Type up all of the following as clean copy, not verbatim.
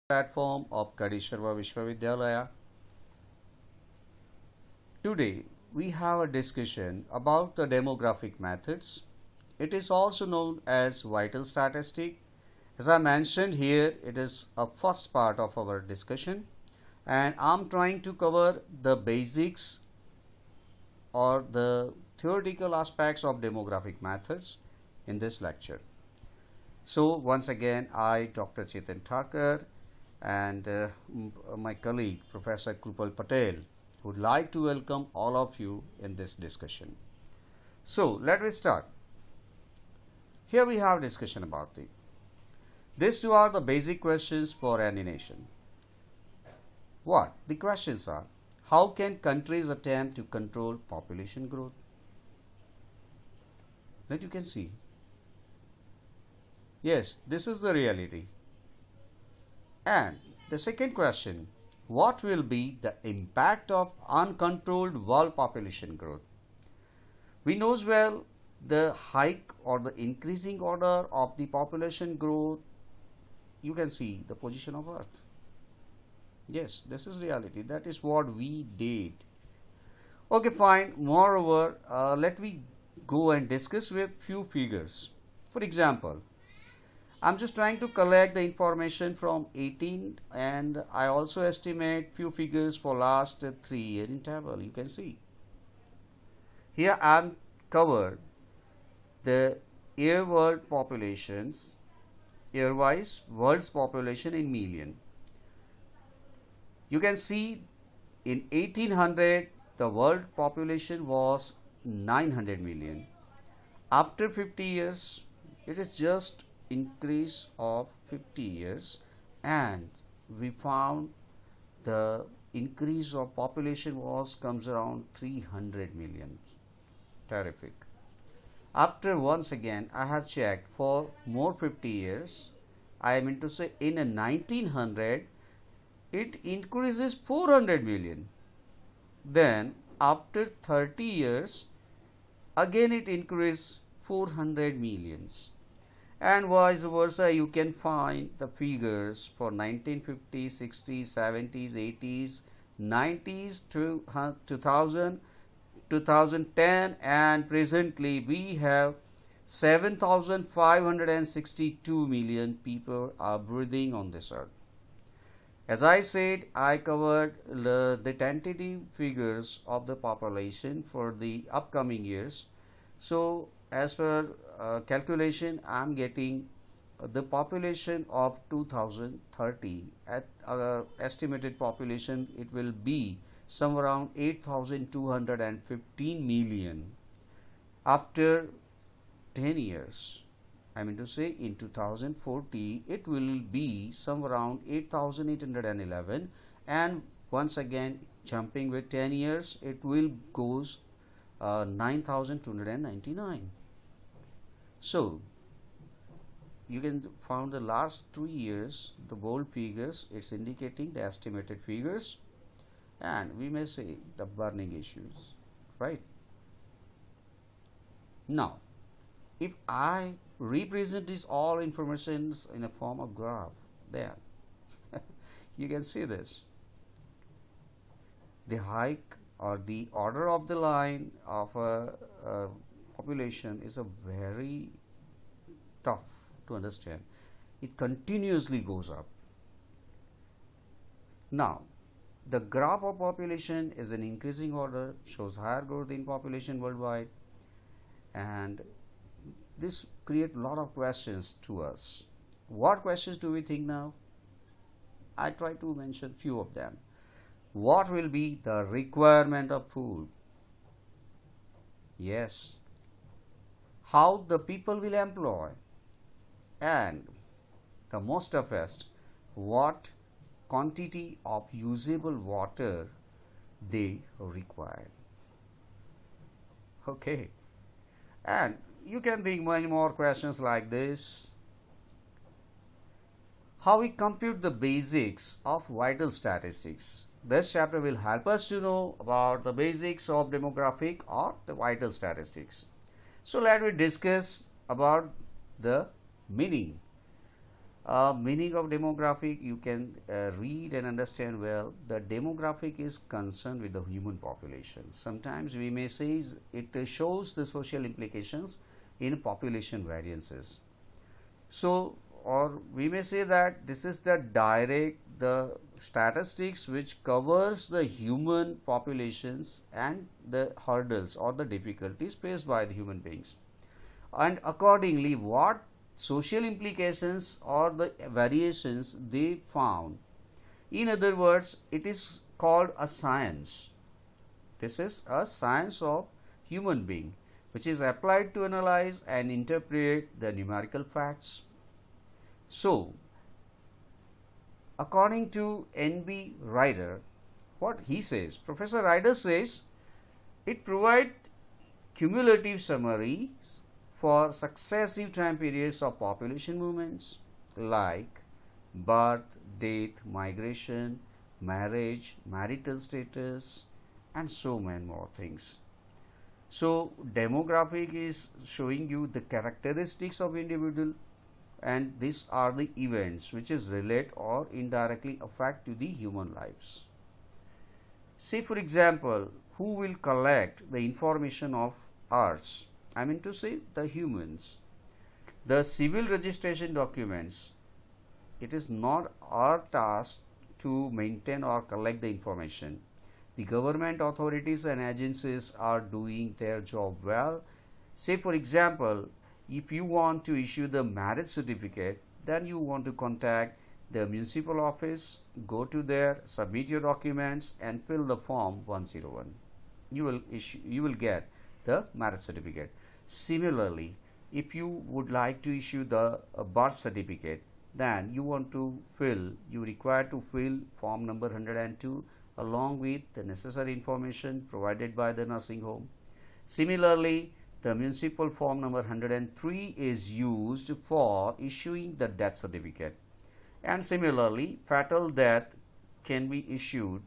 Platform of Kadi Sarva Vishwavidyalaya. Today we have a discussion about the demographic methods. It is also known as vital statistic. As I mentioned here, it is a first part of our discussion, and I'm trying to cover the basics or the theoretical aspects of demographic methods in this lecture. So once again, I, Dr. Chetan Thakur, and my colleague Professor Krupal Patel would like to welcome all of you in this discussion. So let us start. Here we have discussion about these two are the basic questions for any nation. What the questions are: how can countries attempt to control population growth? That you can see. Yes, this is the reality. And the second question: what will be the impact of uncontrolled world population growth? We know well the hike or the increasing order of the population growth. You can see the position of Earth. Yes, this is reality. That is what we did. Okay, fine. Moreover, let me go and discuss with few figures. For example, I'm just trying to collect the information from 18, and I also estimate few figures for last 3-year interval. You can see here I'm covered the year world populations, year-wise world's population in million. You can see in 1800 the world population was 900 million. After 50 years, it is just increase of 50 years, and we found the increase of population comes around 300 million. Terrific. After once again I have checked for more 50 years, I mean to say in a 1900 it increases 400 million. Then after 30 years again it increases 400 millions. And vice versa, you can find the figures for 1950s, 60s, 70s, 80s, 90s to 2000, 2010, and presently we have 7,562 million people are breathing on this earth. As I said, I covered the tentative figures of the population for the upcoming years. So as per calculation, I am getting the population of 2030 at estimated population. It will be somewhere around 8,215 million. After 10 years, I mean to say in 2040 it will be somewhere around 8,811, and once again jumping with 10 years it will goes 9,299. So you can find the last 3 years the bold figures. It's indicating the estimated figures, and we may say the burning issues, right? Now if I represent this all informations in a form of graph, there you can see this. The hike or the order of the line of a population is a very tough to understand. It continuously goes up. Now the graph of population is an increasing order, shows higher growth in population worldwide, and this creates a lot of questions to us. What questions do we think now? I try to mention few of them. What will be the requirement of food? Yes. How the people will employ? And the most of us, what quantity of usable water they require? Okay. And you can think many more questions like this. How we compute the basics of vital statistics? This chapter will help us to know about the basics of demographic or the vital statistics. So let me discuss about the meaning Meaning of demographic, you can read and understand well. The demographic is concerned with the human population. Sometimes we may say it shows the social implications in population variances. So, or we may say that this is the statistics which covers the human populations and the hurdles or the difficulties faced by the human beings, and accordingly what social implications or the variations they found. In other words, it is called a science. This is a science of human being which is applied to analyze and interpret the numerical facts. So, according to N.B. Ryder, what he says, Professor Ryder says, it provides cumulative summaries for successive time periods of population movements like birth, death, migration, marriage, marital status, and so many more things. So, demographic is showing you the characteristics of individual, and these are the events which is relate or indirectly affect to the human lives. Say for example, who will collect the information of us? I mean to say the humans. The civil registration documents, it is not our task to maintain or collect the information. The government authorities and agencies are doing their job well. Say for example, if you want to issue the marriage certificate, then you want to contact the municipal office, go to there, submit your documents and fill the form 101. You will get the marriage certificate. Similarly, if you would like to issue the birth certificate, then you require to fill form number 102 along with the necessary information provided by the nursing home. Similarly, the municipal form number 103 is used for issuing the death certificate, and similarly fatal death can be issued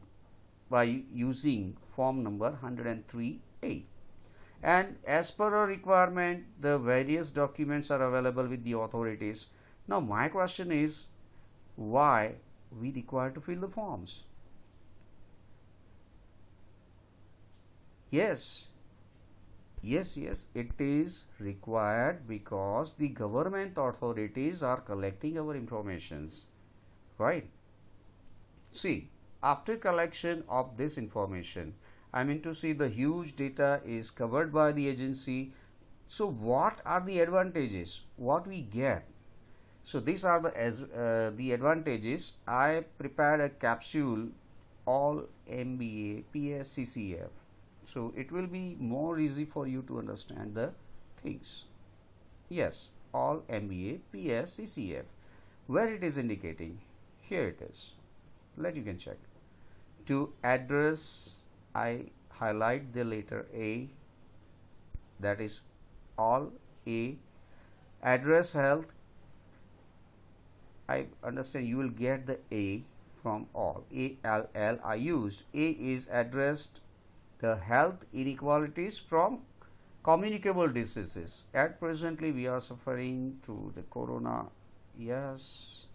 by using form number 103A. And as per our requirement, the various documents are available with the authorities. Now my question is, why we require to fill the forms? Yes, it is required because the government authorities are collecting our informations, right? See, after collection of this information, I mean to see the huge data is covered by the agency. So what are the advantages? What we get? So these are the advantages. I prepared a capsule, all MBA, PS, CCF. So it will be more easy for you to understand the things. Yes, all MBA, PS, CCF. Where it is indicating? Here it is. You can check. To address, I highlight the letter A, that is all A. Address health, I understand you will get the A from all. ALL I used. A is addressed the health inequalities from communicable diseases. At presently we are suffering through the corona. Yes,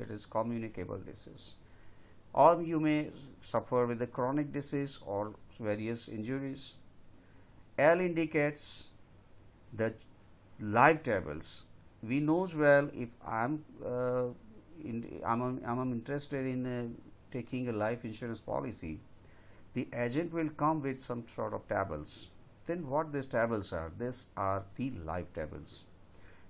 it is communicable disease. Or you may suffer with the chronic disease or various injuries. L indicates the life tables. We knows well if I'm interested in taking a life insurance policy, the agent will come with some sort of tables. Then what these tables are? These are the life tables.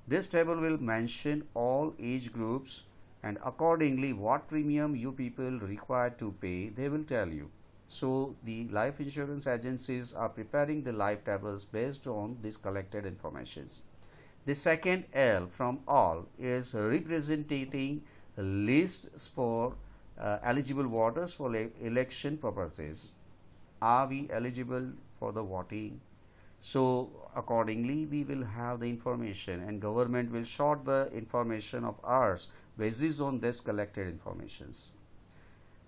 This table will mention all age groups, and accordingly what premium you people require to pay, they will tell you. So the life insurance agencies are preparing the life tables based on this collected informations. The second L from all is representing lists for eligible voters for election purposes. Are we eligible for the voting? So accordingly we will have the information, and government will sort the information of ours based on this collected informations.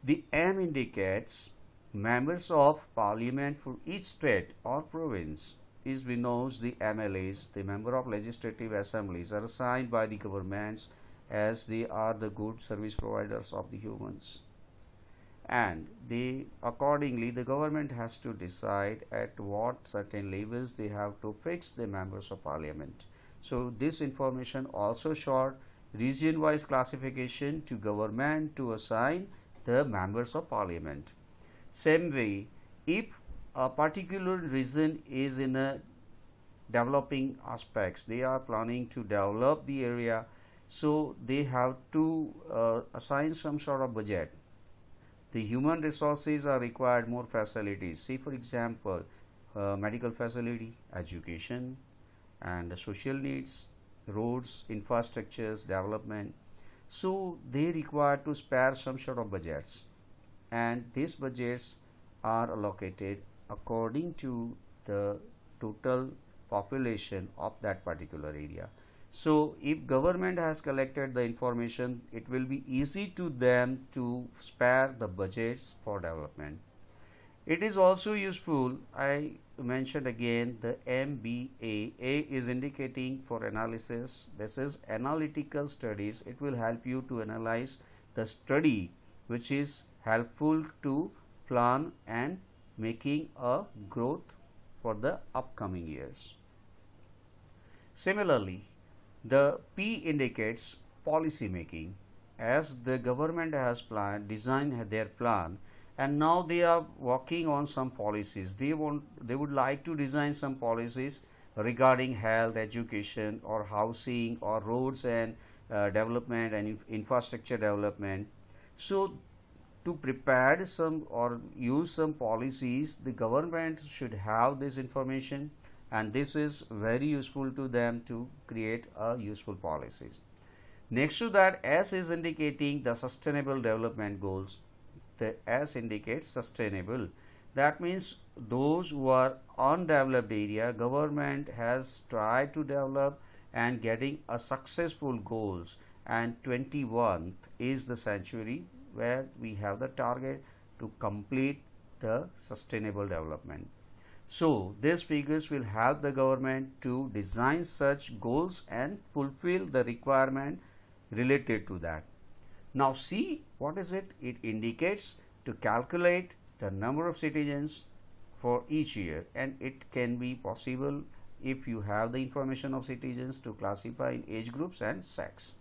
The M indicates members of parliament for each state or province. Is we knows the MLAs, the member of legislative assemblies, are assigned by the governments as they are the good service providers of the humans. And they accordingly the government has to decide at what certain levels they have to fix the members of parliament. So this information also showed region wise classification to government to assign the members of parliament. Same way, if a particular region is in a developing aspects, they are planning to develop the area, so they have to assign some sort of budget. The human resources are required more facilities. See, for example, medical facility, education, and social needs, roads, infrastructures, development. So they require to spare some sort of budgets, and these budgets are allocated according to the total population of that particular area. So if government has collected the information, it will be easy to them to spare the budgets for development. It is also useful, I mentioned again, the MBA. A is indicating for analysis. This is analytical studies. It will help you to analyze the study which is helpful to plan and making a growth for the upcoming years. Similarly, the P indicates policy making, as the government has designed their plan, and now they are working on some policies. They would like to design some policies regarding health, education, or housing, or roads and development and infrastructure development. So to prepare some or use some policies, the government should have this information, and this is very useful to them to create a useful policies. Next to that, S is indicating the sustainable development goals. The S indicates sustainable. That means those who are undeveloped area, government has tried to develop and getting a successful goals, and 21st is the century where we have the target to complete the sustainable development. So these figures will help the government to design such goals and fulfill the requirement related to that. Now see, what is it? It indicates to calculate the number of citizens for each year, and it can be possible if you have the information of citizens to classify in age groups and sex.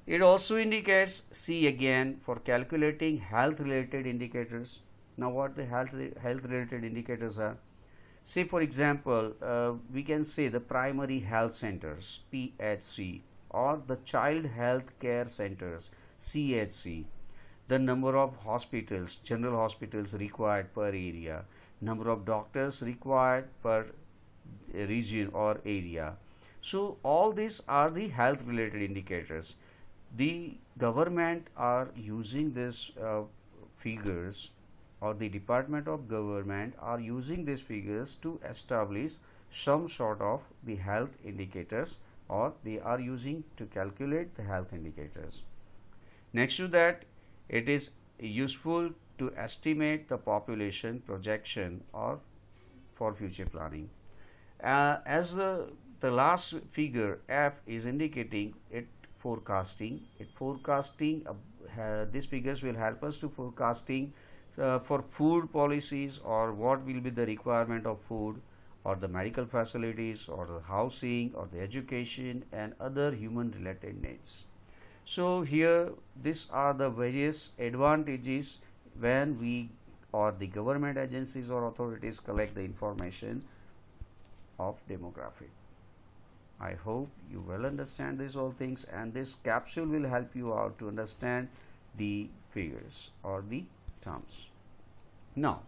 It also indicates, see again, for calculating health related indicators. Now what the health related indicators are? Say for example, we can say the primary health centers, PHC, or the child health care centers, CHC, the number of hospitals, general hospitals required per area, number of doctors required per region or area. So all these are the health related indicators. The government are using these figures, or the Department of Government are using these figures to establish some sort of the health indicators, or they are using to calculate the health indicators. Next to that, it is useful to estimate the population projection or for future planning. As the last figure F is indicating, it forecasting. These figures will help us to forecasting for food policies, or what will be the requirement of food, or the medical facilities, or the housing, or the education, and other human related needs. So here these are the various advantages when we or the government agencies or authorities collect the information of demographic. I hope you well understand these all things, and this capsule will help you out to understand the figures or the terms. Now,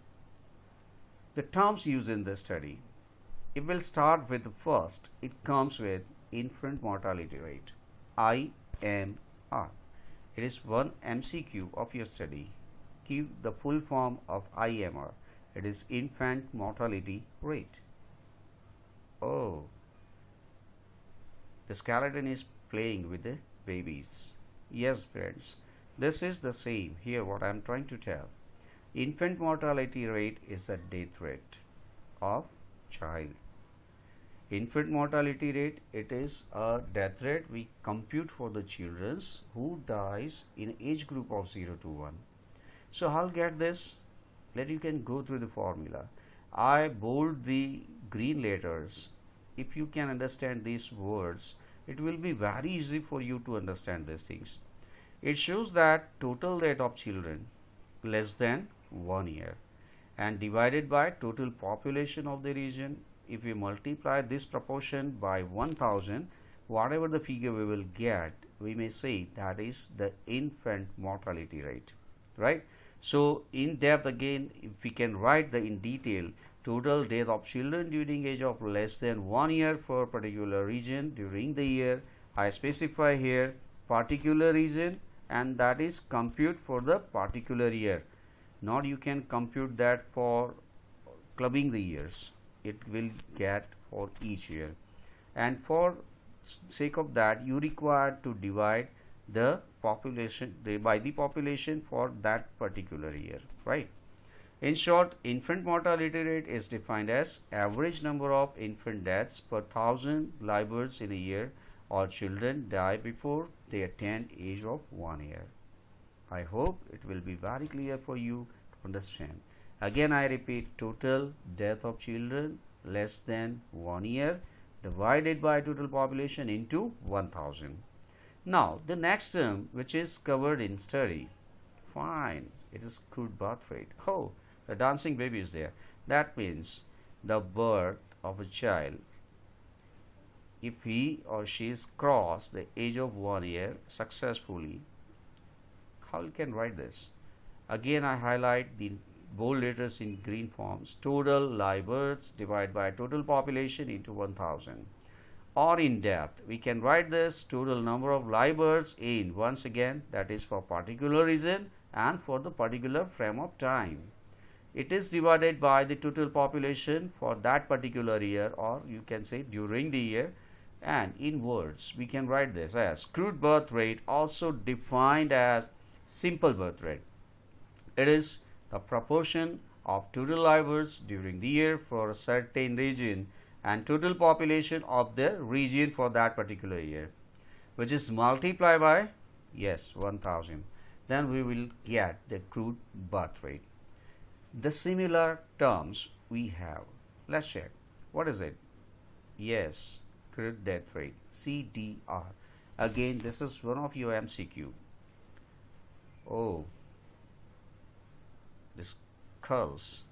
the terms used in the study, it will start with the first. It comes with infant mortality rate, IMR. It is one MCQ of your study. Give the full form of IMR. It is infant mortality rate. Oh, the skeleton is playing with the babies. Yes, friends, this is the same here what I am trying to tell. Infant mortality rate is the death rate of child. infant mortality rate, it is a death rate we compute for the children who dies in age group of 0 to 1. So I'll get this. Let you can go through the formula. I bold the green letters. If you can understand these words, it will be very easy for you to understand these things. It shows that total rate of children less than 1 year and divided by total population of the region. If we multiply this proportion by 1000, whatever the figure we will get, we may say that is the infant mortality rate, right? So in depth again, if we can write the in detail total death of children during age of less than 1 year for particular region during the year, I specify here particular region, and that is compute for the particular year. Not you can compute that for clubbing the years. It will get for each year, and for sake of that you require to divide the population by the population for that particular year, right? In short, infant mortality rate is defined as average number of infant deaths per 1000 live births in a year or children die before they attain age of 1 year. I hope it will be very clear for you to understand. Again I repeat, total death of children less than 1 year divided by total population into 1000. Now the next term which is covered in study, fine, it is crude birth rate. Oh, the dancing baby is there. That means the birth of a child, if he or she is crossed the age of 1 year successfully. How you can write this? Again I highlight the bold letters in green forms. Total live births divided by total population into 1000. Or in depth, we can write this total number of live births in, once again, that is for particular region and for the particular frame of time. It is divided by the total population for that particular year, or you can say during the year. And in words, we can write this as crude birth rate, also defined as simple birth rate. It is the proportion of total live births during the year for a certain region and total population of the region for that particular year, which is multiplied by, yes, 1000. Then we will get the crude birth rate. The similar terms we have. Let's check. What is it? Yes, crude death rate, CDR. Again, this is one of your MCQ. Oh, this curls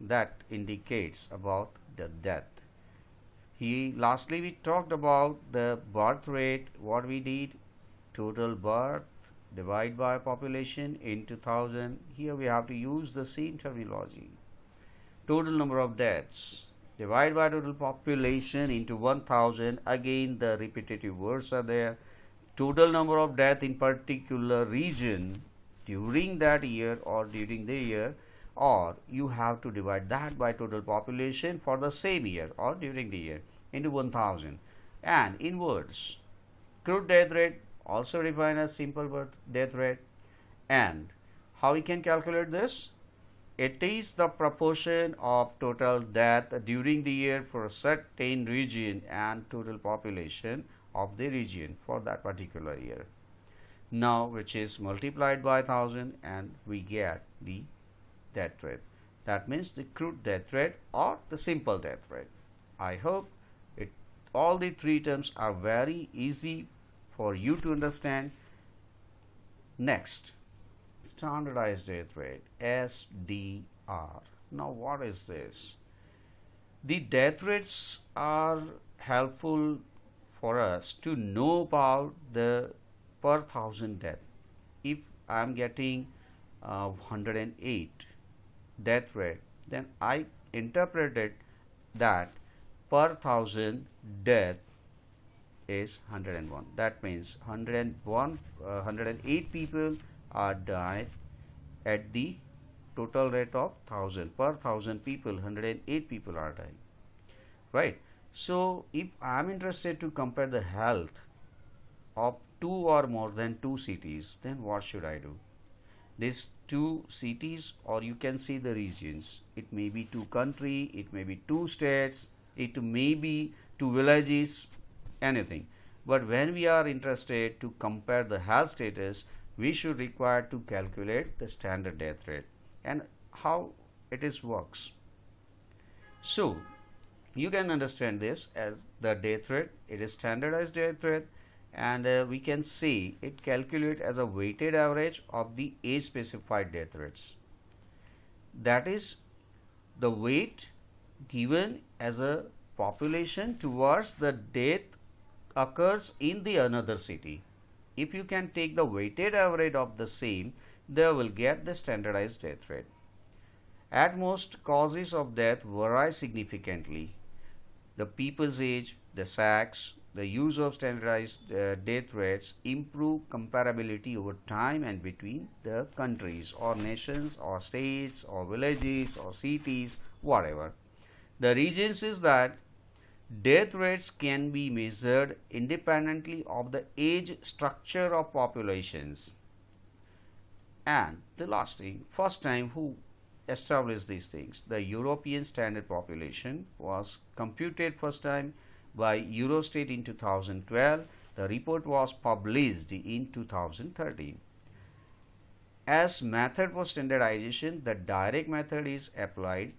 that indicates about the death. Lastly we talked about the birth rate. What we did, total birth divide by population into 1000. Here we have to use the same terminology. Total number of deaths divide by total population into 1000. Again the repetitive words are there. Total number of death in particular region during that year or during the year, or you have to divide that by total population for the same year or during the year into 1000. And in words, crude death rate also defined as simple death rate. And how we can calculate this? It is the proportion of total death during the year for a certain region and total population of the region for that particular year. Now which is multiplied by 1000 and we get the death rate. That means the crude death rate or the simple death rate. I hope all the three terms are very easy for you to understand. Next, standardized death rate, SDR. Now what is this? The death rates are helpful for us to know about the per 1000 death. If I am getting 108 death rate, then I interpreted that per 1000 death is 101. That means 108 people are died at the total rate of 1000. Per 1000 people, 108 people are dying, right? So if I am interested to compare the health of two or more than two cities, then what should I do? These two cities, or you can see the regions, it may be two countries, it may be two states, it may be to villages, anything. But when we are interested to compare the health status, we should require to calculate the standard death rate and how it is works. So you can understand this as the death rate. It is standardized death rate, and we can see it calculate as a weighted average of the age specified death rates. That is the weight given as a population towards the death occurs in the another city. If you can take the weighted average of the same, they will get the standardized death rate. At most, causes of death vary significantly. The people's age, the sex, the use of standardized death rates improve comparability over time and between the countries or nations or states or villages or cities, whatever. The reasons is that death rates can be measured independently of the age structure of populations. And the last thing, first time who established these things? The European standard population was computed first time by Eurostat in 2012. The report was published in 2013. As method for standardization, the direct method is applied.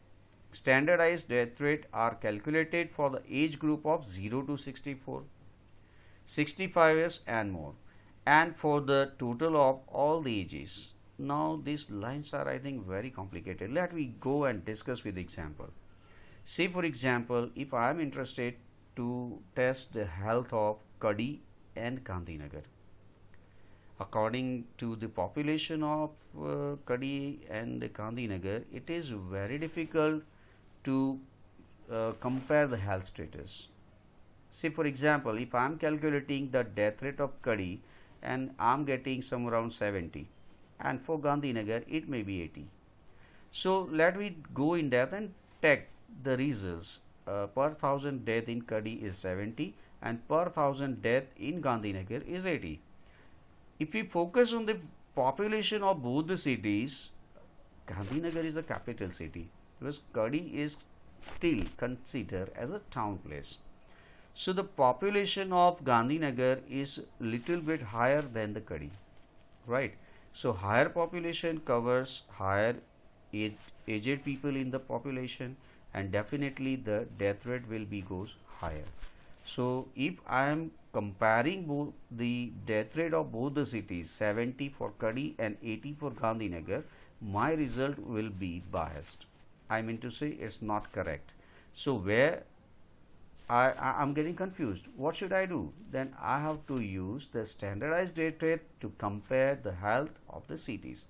Standardized death rate are calculated for the age group of 0 to 64, 65 years and more, and for the total of all the ages. Now these lines are, I think, very complicated. Let me go and discuss with example. Say for example, if I am interested to test the health of Kadi and Gandhinagar. According to the population of Kadi and Gandhinagar, it is very difficult to compare the health status. Say for example, if I am calculating the death rate of Kadi and I am getting some around 70, and for Gandhinagar it may be 80. So let me go in depth and take the results. Per 1000 death in Kadi is 70 and per 1000 death in Gandhinagar is 80. If we focus on the population of both the cities, Gandhinagar is a capital city, because Kadi is still considered as a town place. So the population of Gandhinagar is little bit higher than the Kadi, right? So higher population covers higher aged people in the population, and definitely the death rate will be goes higher. So if I am comparing both the death rate of both the cities, 70 for Kadi and 80 for Gandhinagar, my result will be biased. I mean to say it's not correct. So where I'm getting confused, what should I do? Then I have to use the standardized death rate to compare the health of the cities.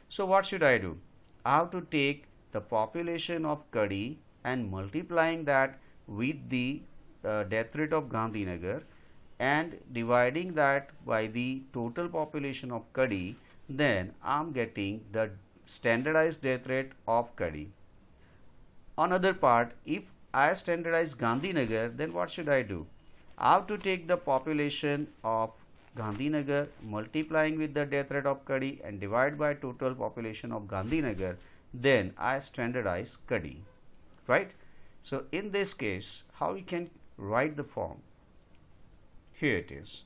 So what should I do? I have to take the population of Kadi and multiplying that with the death rate of Gandhinagar and dividing that by the total population of Kadi, then I'm getting the standardized death rate of Kadi. Another part, if I standardize Gandhinagar, then what should I do? I have to take the population of Gandhinagar multiplying with the death rate of Kadi and divide by total population of Gandhinagar, then I standardize Kadi, right? So in this case, how we can write the form? Here it is.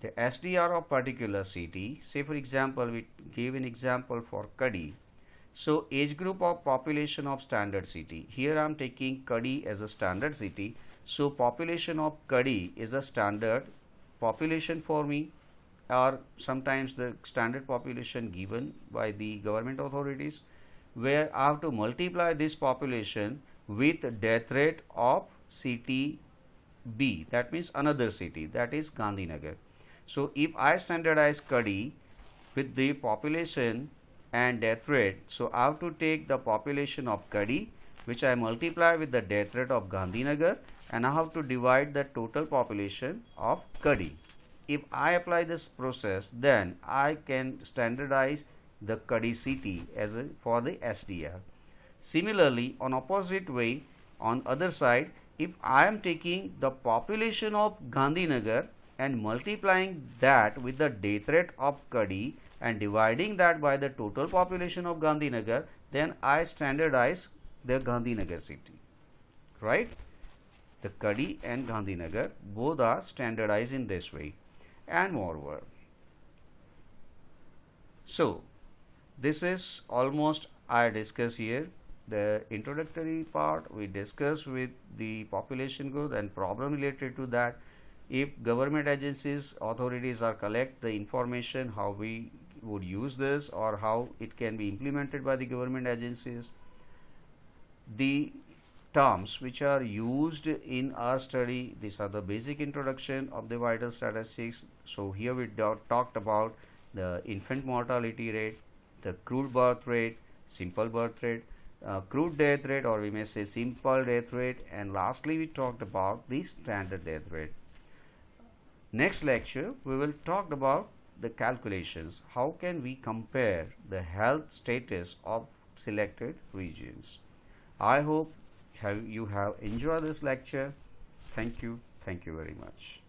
The SDR of particular city, say for example, we gave an example for Kadi. So age group of population of standard city. Here I am taking Kadi as a standard city. So population of Kadi is a standard population for me, or sometimes the standard population given by the government authorities, where I have to multiply this population with death rate of city B, that means another city, that is Gandhinagar. So if I standardize Kadi with the population and death rate, so I have to take the population of Kadi, which I multiply with the death rate of Gandhinagar, and I have to divide the total population of Kadi. If I apply this process, then I can standardize the Kadi city as for the SDR. Similarly, on opposite way, on other side, if I am taking the population of Gandhinagar and multiplying that with the death rate of Kadi and dividing that by the total population of Gandhinagar, then I standardize the Gandhinagar city, right? The Kadi and Gandhinagar both are standardized in this way. And moreover, so this is almost I discuss here the introductory part. We discuss with the population growth and problem related to that. If government agencies, authorities are collect the information, how we would use this or how it can be implemented by the government agencies. The terms which are used in our study, these are the basic introduction of the vital statistics. So here we talked about the infant mortality rate, the crude birth rate, simple birth rate, crude death rate, or we may say simple death rate, and lastly we talked about the standard death rate. Next lecture we will talk about the calculations. How can we compare the health status of selected regions? I hope you have enjoyed this lecture. Thank you very much.